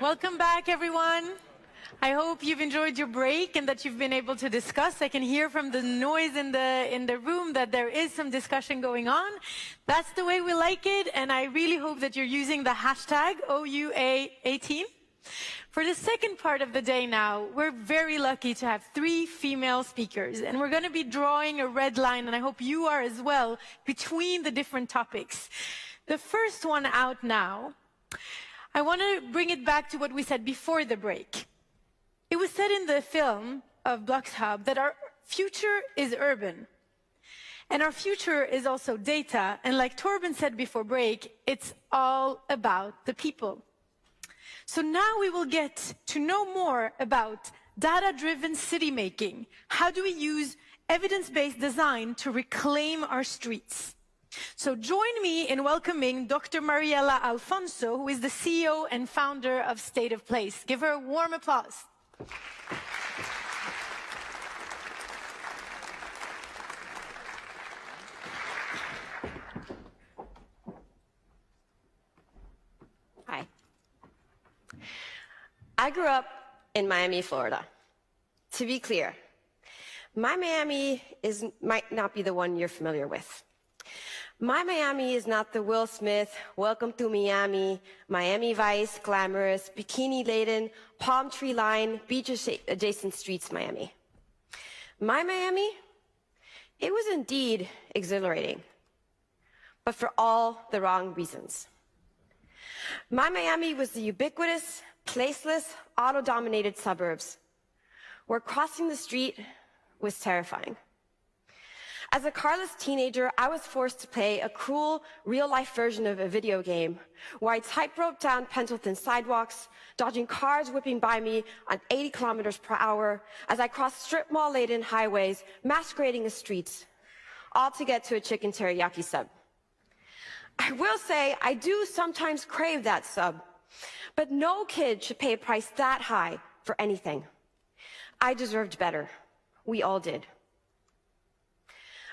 Welcome back, everyone. I hope you've enjoyed your break and that you've been able to discuss. I can hear from the noise in the room that there is some discussion going on. That's the way we like it, and I really hope that you're using the hashtag OUA18. For the second part of the day now, we're very lucky to have 3 female speakers, and we're going to be drawing a red line, and I hope you are as well, between the different topics. The first one out now, I want to bring it back to what we said before the break. It was said in the film of Blocks Hub that our future is urban. And our future is also data. And like Torben said before break, it's all about the people. So now we will get to know more about data-driven city making. How do we use evidence-based design to reclaim our streets? So join me in welcoming Dr. Mariela Alfonzo, who is the CEO and founder of State of Place. Give her a warm applause. Hi. I grew up in Miami, Florida. To be clear, my Miami might not be the one you're familiar with. My Miami is not the Will Smith, welcome to Miami, Miami Vice, glamorous, bikini-laden, palm tree-lined, beach-adjacent streets Miami. My Miami, it was indeed exhilarating, but for all the wrong reasons. My Miami was the ubiquitous, placeless, auto-dominated suburbs, where crossing the street was terrifying. As a carless teenager, I was forced to play a cruel, real-life version of a video game, where I tightrope down pencil-thin sidewalks, dodging cars whipping by me at 80 kilometers per hour, as I crossed strip mall-laden highways, masquerading as streets, all to get to a chicken teriyaki sub. I will say, I do sometimes crave that sub, but no kid should pay a price that high for anything. I deserved better. We all did.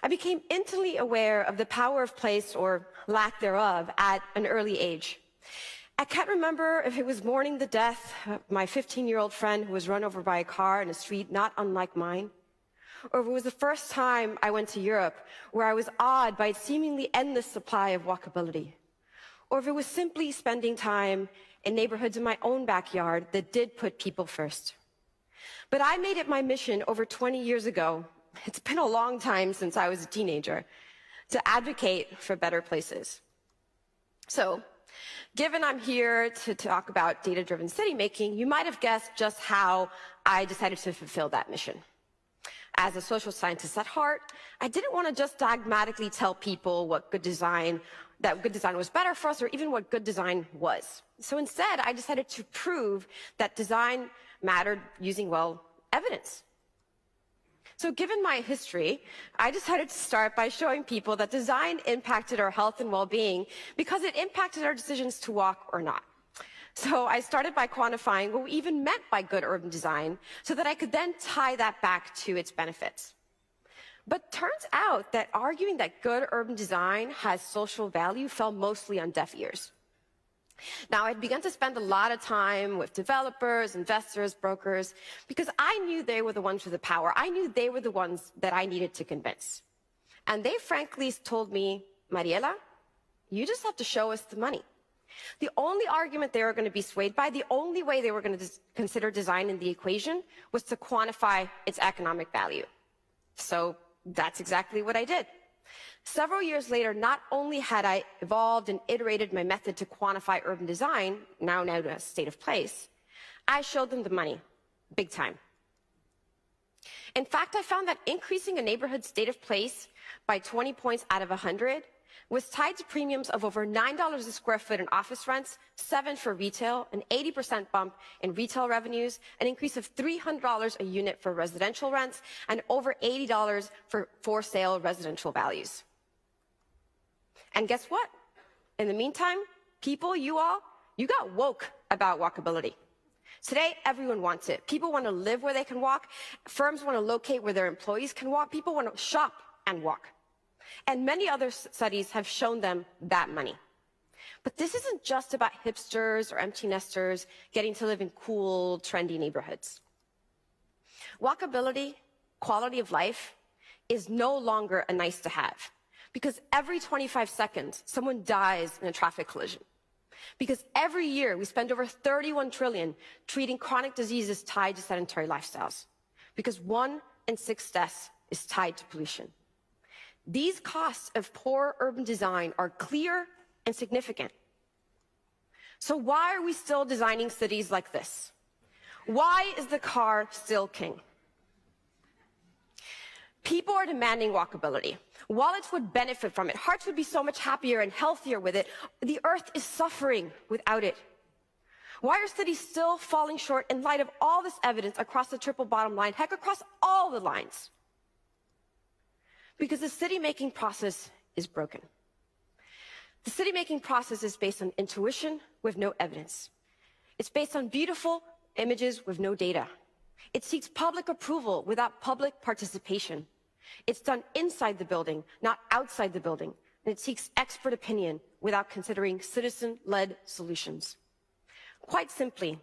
I became intimately aware of the power of place, or lack thereof, at an early age. I can't remember if it was mourning the death of my 15-year-old friend who was run over by a car in a street not unlike mine, or if it was the first time I went to Europe, where I was awed by its seemingly endless supply of walkability, or if it was simply spending time in neighborhoods in my own backyard that did put people first. But I made it my mission over 20 years ago, it's been a long time since I was a teenager, to advocate for better places. So, given I'm here to talk about data-driven city making, you might have guessed just how I decided to fulfill that mission. As a social scientist at heart, I didn't want to just dogmatically tell people that good design was better for us, or even what good design was. So instead, I decided to prove that design mattered using, well, evidence. So given my history, I decided to start by showing people that design impacted our health and well-being because it impacted our decisions to walk or not. So I started by quantifying what we even meant by good urban design so that I could then tie that back to its benefits. But turns out that arguing that good urban design has social value fell mostly on deaf ears. Now, I'd begun to spend a lot of time with developers, investors, brokers, because I knew they were the ones with the power. I knew they were the ones that I needed to convince. And they frankly told me, Mariela, you just have to show us the money. The only argument they were going to be swayed by, the only way they were going to consider design in the equation, was to quantify its economic value. So that's exactly what I did. Several years later, not only had I evolved and iterated my method to quantify urban design, now to a State of Place, I showed them the money, big time. In fact, I found that increasing a neighborhood's State of Place by 20 points out of 100 was tied to premiums of over $9 a square foot in office rents, $7 for retail, an 80% bump in retail revenues, an increase of $300 a unit for residential rents, and over $80 for for-sale residential values. And guess what? In the meantime, people, you got woke about walkability. Today, everyone wants it. People want to live where they can walk. Firms want to locate where their employees can walk. People want to shop and walk. And many other studies have shown them that money. But this isn't just about hipsters or empty nesters getting to live in cool, trendy neighborhoods. Walkability, quality of life, is no longer a nice to have, because every 25 seconds, someone dies in a traffic collision. Because every year, we spend over 31 trillion treating chronic diseases tied to sedentary lifestyles. Because 1 in 6 deaths is tied to pollution. These costs of poor urban design are clear and significant. So why are we still designing cities like this? Why is the car still king? People are demanding walkability. Wallets would benefit from it. Hearts would be so much happier and healthier with it. The earth is suffering without it. Why are cities still falling short in light of all this evidence across the triple bottom line, heck, across all the lines? Because the city-making process is broken. The city-making process is based on intuition with no evidence. It's based on beautiful images with no data. It seeks public approval without public participation. It's done inside the building, not outside the building. And it seeks expert opinion without considering citizen-led solutions. Quite simply,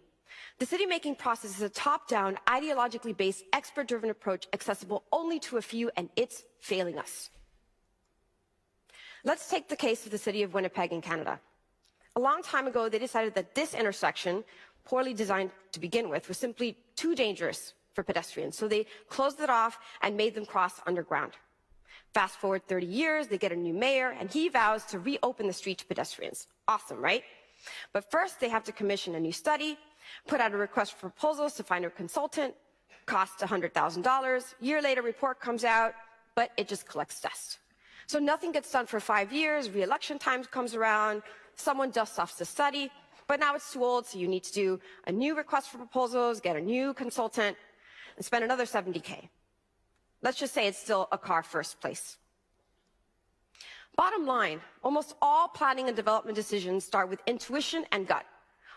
the city-making process is a top-down, ideologically based, expert-driven approach accessible only to a few, and it's failing us. Let's take the case of the city of Winnipeg in Canada. A long time ago, they decided that this intersection, poorly designed to begin with, was simply too dangerous for pedestrians. So they closed it off and made them cross underground. Fast forward 30 years, they get a new mayor, and he vows to reopen the street to pedestrians. Awesome, right? But first, they have to commission a new study, put out a request for proposals to find a consultant, cost $100,000. Year later, report comes out, but it just collects dust. So nothing gets done for 5 years, re-election time comes around, someone dusts off the study, but now it's too old, so you need to do a new request for proposals, get a new consultant, and spend another $70K. Let's just say it's still a car first place. Bottom line, almost all planning and development decisions start with intuition and gut.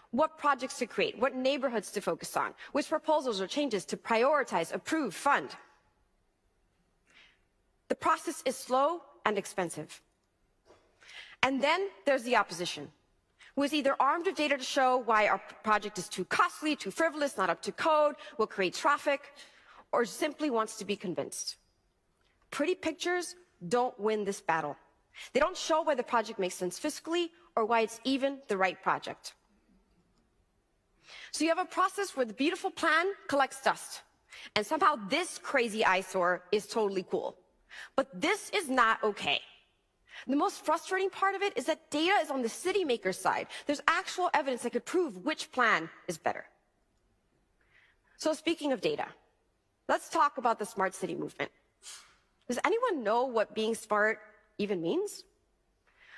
What projects to create, what neighborhoods to focus on, which proposals or changes to prioritize, approve, fund. The process is slow and expensive. And then there's the opposition, who is either armed with data to show why our project is too costly, too frivolous, not up to code, will create traffic, or simply wants to be convinced. Pretty pictures don't win this battle. They don't show why the project makes sense fiscally or why it's even the right project. So you have a process where the beautiful plan collects dust, and somehow this crazy eyesore is totally cool. But this is not okay. The most frustrating part of it is that data is on the city maker's side. There's actual evidence that could prove which plan is better. So speaking of data, let's talk about the smart city movement. Does anyone know what being smart even means?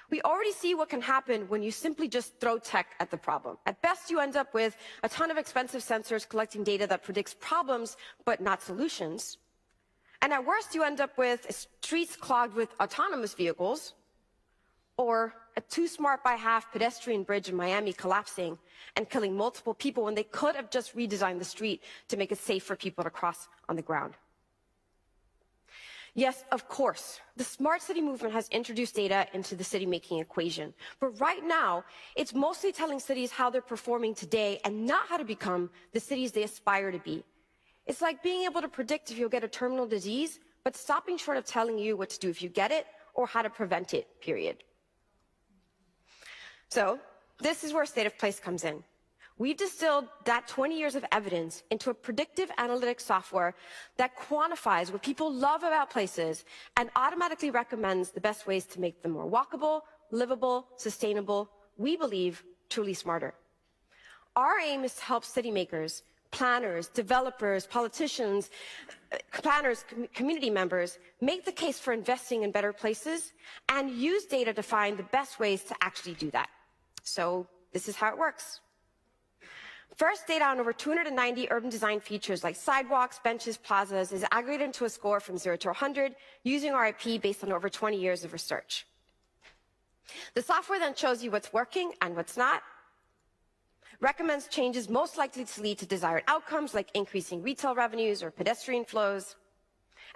We already see what can happen when you simply just throw tech at the problem. At best, you end up with a ton of expensive sensors collecting data that predicts problems, but not solutions. And at worst, you end up with streets clogged with autonomous vehicles, or a too smart by half pedestrian bridge in Miami collapsing and killing multiple people when they could have just redesigned the street to make it safe for people to cross on the ground. Yes, of course, the smart city movement has introduced data into the city-making equation. But right now, it's mostly telling cities how they're performing today and not how to become the cities they aspire to be. It's like being able to predict if you'll get a terminal disease, but stopping short of telling you what to do if you get it or how to prevent it, period. So this is where State of Place comes in. We've distilled that 20 years of evidence into a predictive analytics software that quantifies what people love about places and automatically recommends the best ways to make them more walkable, livable, sustainable, we believe, truly smarter. Our aim is to help city makers, planners, developers, politicians, community members make the case for investing in better places and use data to find the best ways to actually do that. So this is how it works. First, data on over 290 urban design features like sidewalks, benches, plazas is aggregated into a score from 0 to 100 using our IP based on over 20 years of research. The software then shows you what's working and what's not, recommends changes most likely to lead to desired outcomes like increasing retail revenues or pedestrian flows,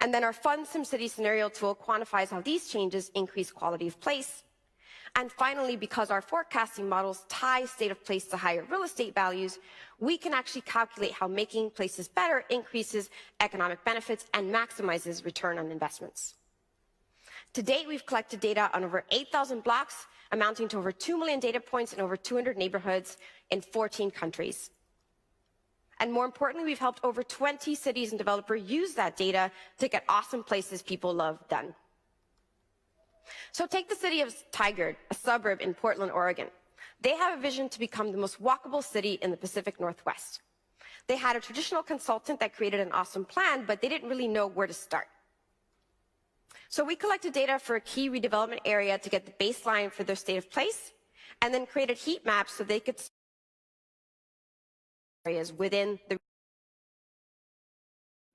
and then our Fun SimCity scenario tool quantifies how these changes increase quality of place. And finally, because our forecasting models tie state of place to higher real estate values, we can actually calculate how making places better increases economic benefits and maximizes return on investments. To date, we've collected data on over 8,000 blocks, amounting to over 2 million data points in over 200 neighborhoods in 14 countries. And more importantly, we've helped over 20 cities and developers use that data to get awesome places people love done. So take the city of Tigard, a suburb in Portland, Oregon. They have a vision to become the most walkable city in the Pacific Northwest. They had a traditional consultant that created an awesome plan, but they didn't really know where to start. So we collected data for a key redevelopment area to get the baseline for their state of place, and then created heat maps so they could see areas within the.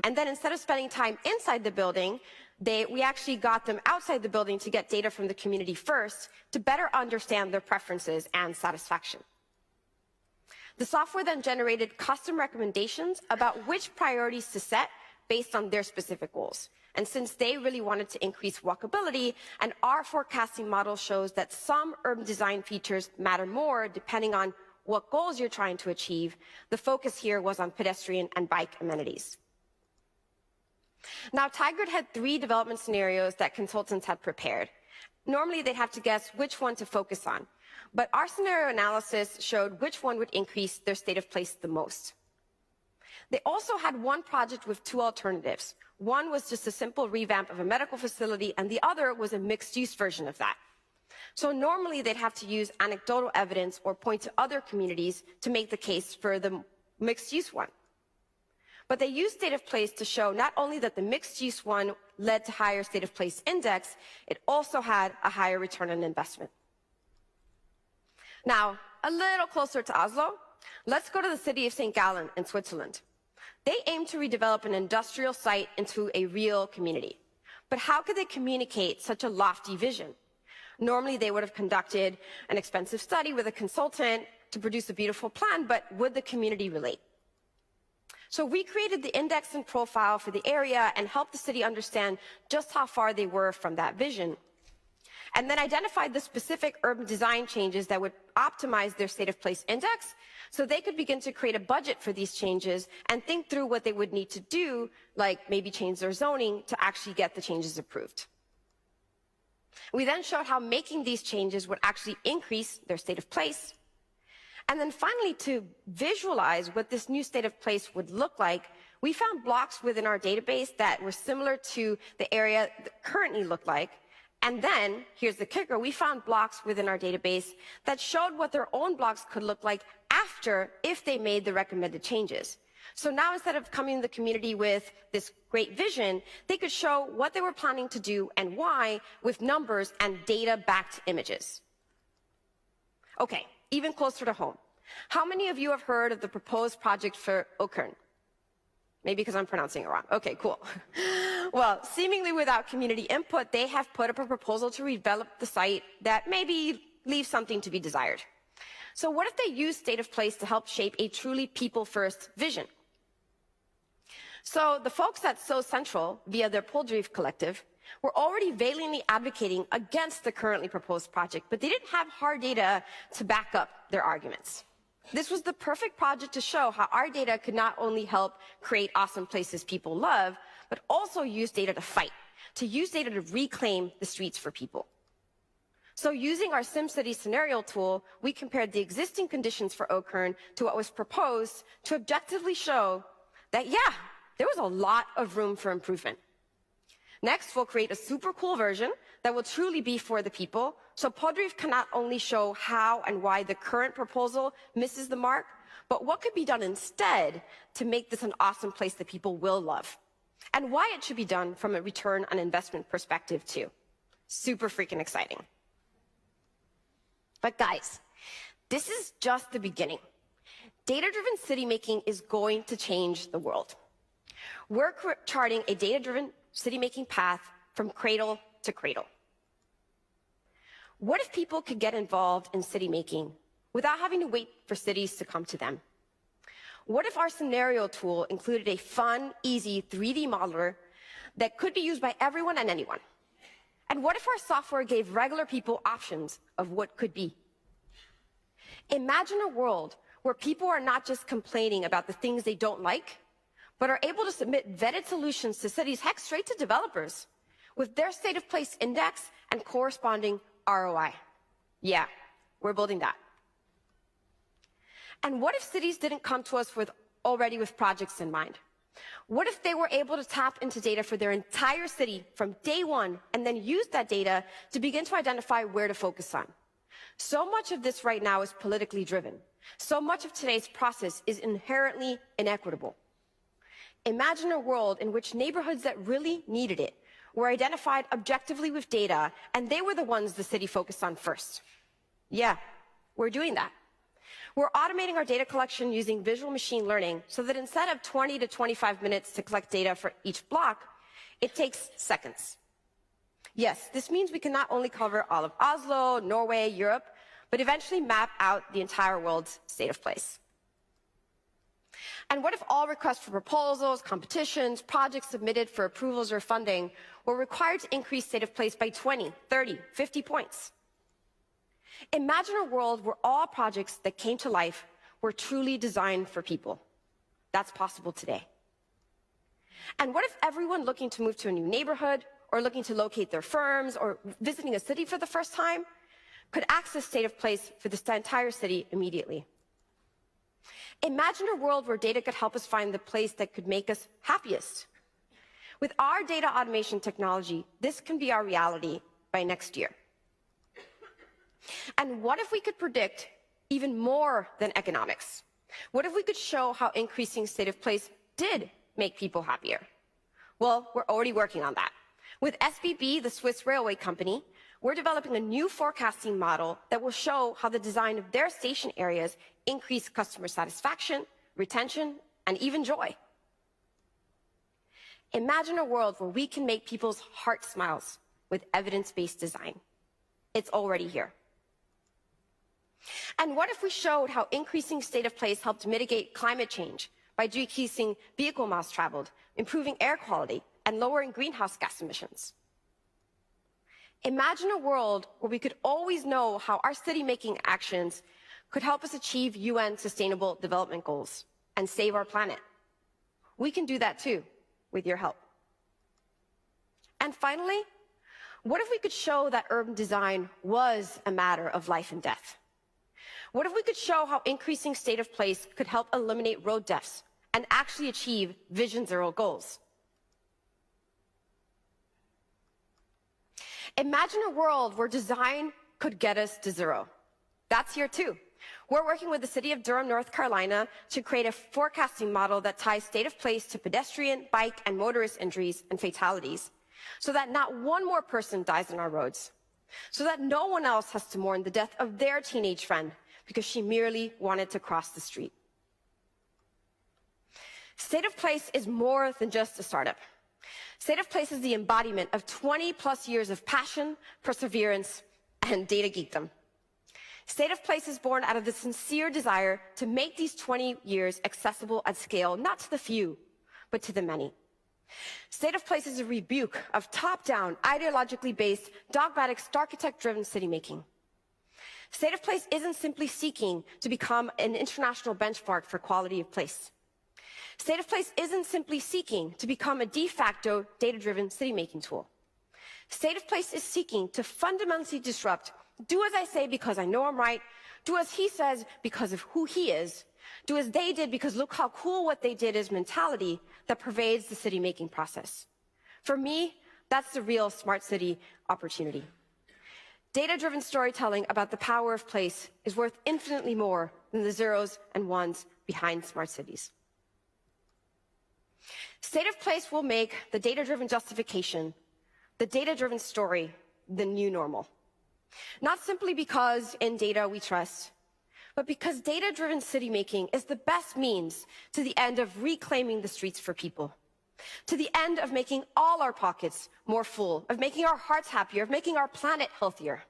And then instead of spending time inside the building, we actually got them outside the building to get data from the community first to better understand their preferences and satisfaction. The software then generated custom recommendations about which priorities to set based on their specific goals. And since they really wanted to increase walkability, and our forecasting model shows that some urban design features matter more depending on what goals you're trying to achieve, the focus here was on pedestrian and bike amenities. Now, Tigard had 3 development scenarios that consultants had prepared. Normally, they'd have to guess which one to focus on, but our scenario analysis showed which one would increase their state of place the most. They also had one project with 2 alternatives. One was just a simple revamp of a medical facility, and the other was a mixed-use version of that. So normally, they'd have to use anecdotal evidence or point to other communities to make the case for the mixed-use one. But they used state of place to show not only that the mixed-use one led to higher state of place index, it also had a higher return on investment. Now, a little closer to Oslo, let's go to the city of St. Gallen in Switzerland. They aim to redevelop an industrial site into a real community. But how could they communicate such a lofty vision? Normally, they would have conducted an expensive study with a consultant to produce a beautiful plan, but would the community relate? So we created the index and profile for the area and helped the city understand just how far they were from that vision. And then identified the specific urban design changes that would optimize their state of place index so they could begin to create a budget for these changes and think through what they would need to do, like maybe change their zoning to actually get the changes approved. We then showed how making these changes would actually increase their state of place. And then finally, to visualize what this new state of place would look like, we found blocks within our database that were similar to the area that currently looked like. And then, here's the kicker, we found blocks within our database that showed what their own blocks could look like after, if they made the recommended changes. So now, instead of coming to the community with this great vision, they could show what they were planning to do and why with numbers and data-backed images. Okay. Even closer to home. How many of you have heard of the proposed project for Okern? Maybe because I'm pronouncing it wrong. Okay, cool. Well, seemingly without community input, they have put up a proposal to redevelop the site that maybe leaves something to be desired. So what if they use state of place to help shape a truly people-first vision? So the folks at So Central, via their Poldreef collective, were already valiantly advocating against the currently proposed project, but they didn't have hard data to back up their arguments. This was the perfect project to show how our data could not only help create awesome places people love, but also use data to fight, to use data to reclaim the streets for people. So using our SimCity scenario tool, we compared the existing conditions for Okern to what was proposed to objectively show that, yeah, there was a lot of room for improvement. Next, we'll create a super cool version that will truly be for the people, so Poldreef can not only show how and why the current proposal misses the mark, but what could be done instead to make this an awesome place that people will love, and why it should be done from a return on investment perspective too. Super freaking exciting. But guys, this is just the beginning. Data-driven city making is going to change the world. We're charting a data-driven city-making path from cradle to cradle. What if people could get involved in city-making without having to wait for cities to come to them? What if our scenario tool included a fun, easy 3D modeler that could be used by everyone and anyone? And what if our software gave regular people options of what could be? Imagine a world where people are not just complaining about the things they don't like, but are able to submit vetted solutions to cities, heck, straight to developers, with their state of place index and corresponding ROI. Yeah, we're building that. And what if cities didn't come to us already with projects in mind? What if they were able to tap into data for their entire city from day one and then use that data to begin to identify where to focus on? So much of this right now is politically driven. So much of today's process is inherently inequitable. Imagine a world in which neighborhoods that really needed it were identified objectively with data, and they were the ones the city focused on first. Yeah, we're doing that. We're automating our data collection using visual machine learning so that instead of 20 to 25 minutes to collect data for each block, it takes seconds. Yes, this means we can not only cover all of Oslo, Norway, Europe, but eventually map out the entire world's state of place. And what if all requests for proposals, competitions, projects submitted for approvals or funding were required to increase state of place by 20, 30, 50 points? Imagine a world where all projects that came to life were truly designed for people. That's possible today. And what if everyone looking to move to a new neighborhood, or looking to locate their firms, or visiting a city for the first time, could access state of place for this entire city immediately? Imagine a world where data could help us find the place that could make us happiest. With our data automation technology, this can be our reality by next year. And what if we could predict even more than economics? What if we could show how increasing state of place did make people happier? Well, we're already working on that. With SBB, the Swiss railway company, we're developing a new forecasting model that will show how the design of their station areas increase customer satisfaction, retention, and even joy. Imagine a world where we can make people's heart smiles with evidence-based design. It's already here. And what if we showed how increasing state of place helped mitigate climate change by decreasing vehicle miles traveled, improving air quality, and lowering greenhouse gas emissions? Imagine a world where we could always know how our city-making actions could help us achieve UN Sustainable Development Goals and save our planet. We can do that too, with your help. And finally, what if we could show that urban design was a matter of life and death? What if we could show how increasing state of place could help eliminate road deaths and actually achieve Vision Zero goals? Imagine a world where design could get us to zero. That's here too. We're working with the city of Durham, North Carolina, to create a forecasting model that ties state of place to pedestrian, bike, and motorist injuries and fatalities, so that not one more person dies on our roads, so that no one else has to mourn the death of their teenage friend because she merely wanted to cross the street. State of place is more than just a startup. State of place is the embodiment of 20+ years of passion, perseverance, and data geekdom. State of place is born out of the sincere desire to make these 20 years accessible at scale, not to the few, but to the many. State of place is a rebuke of top-down, ideologically based, dogmatic, architect-driven city-making. State of place isn't simply seeking to become an international benchmark for quality of place. State of place isn't simply seeking to become a de facto data-driven city-making tool. State of place is seeking to fundamentally disrupt, do as I say because I know I'm right, do as he says because of who he is, do as they did because look how cool what they did is mentality that pervades the city-making process. For me, that's the real smart city opportunity. Data-driven storytelling about the power of place is worth infinitely more than the zeros and ones behind smart cities. State of place will make the data-driven justification, the data-driven story, the new normal. Not simply because in data we trust, but because data-driven city-making is the best means to the end of reclaiming the streets for people, to the end of making all our pockets more full, of making our hearts happier, of making our planet healthier,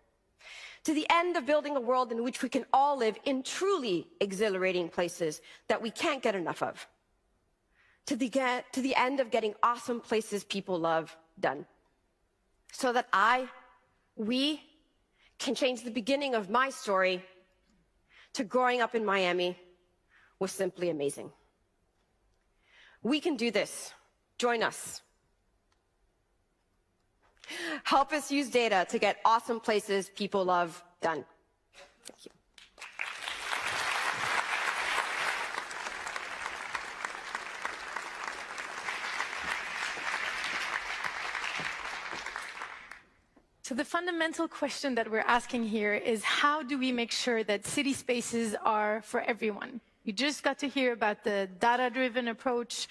to the end of building a world in which we can all live in truly exhilarating places that we can't get enough of, to the end of getting awesome places people love done. so that we can change the beginning of my story to growing up in Miami was simply amazing. We can do this. Join us. Help us use data to get awesome places people love done. Thank you. So the fundamental question that we're asking here is, how do we make sure that city spaces are for everyone? You just got to hear about the data-driven approach